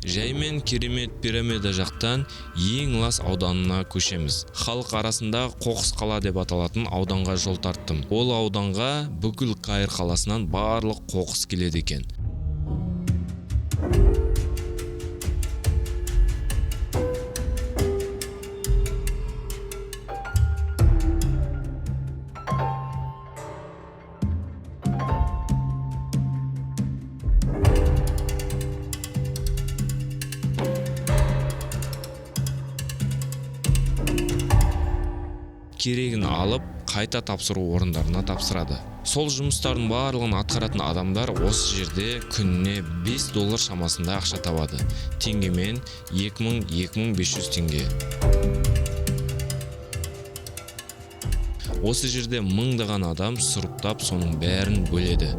Жаймен Керемет пирамида жақтан ең лас ауданына көшеміз. Халық арасында Қоқыс қала деп аталатын ауданға жол тарттым. Ол ауданға бүкіл Каир қаласынан барлық қоқыс келеді екен. Керегін алып, қайта тапсыру орындарына тапсырады. Сол жұмыстардың барлығын атқаратын адамдар осы жерде күніне $5 шамасында ақша табады. Теңгемен 2000-2500 теңге. Осы жерде мыңдаған адам сұрыптап соның бәрін бөледі.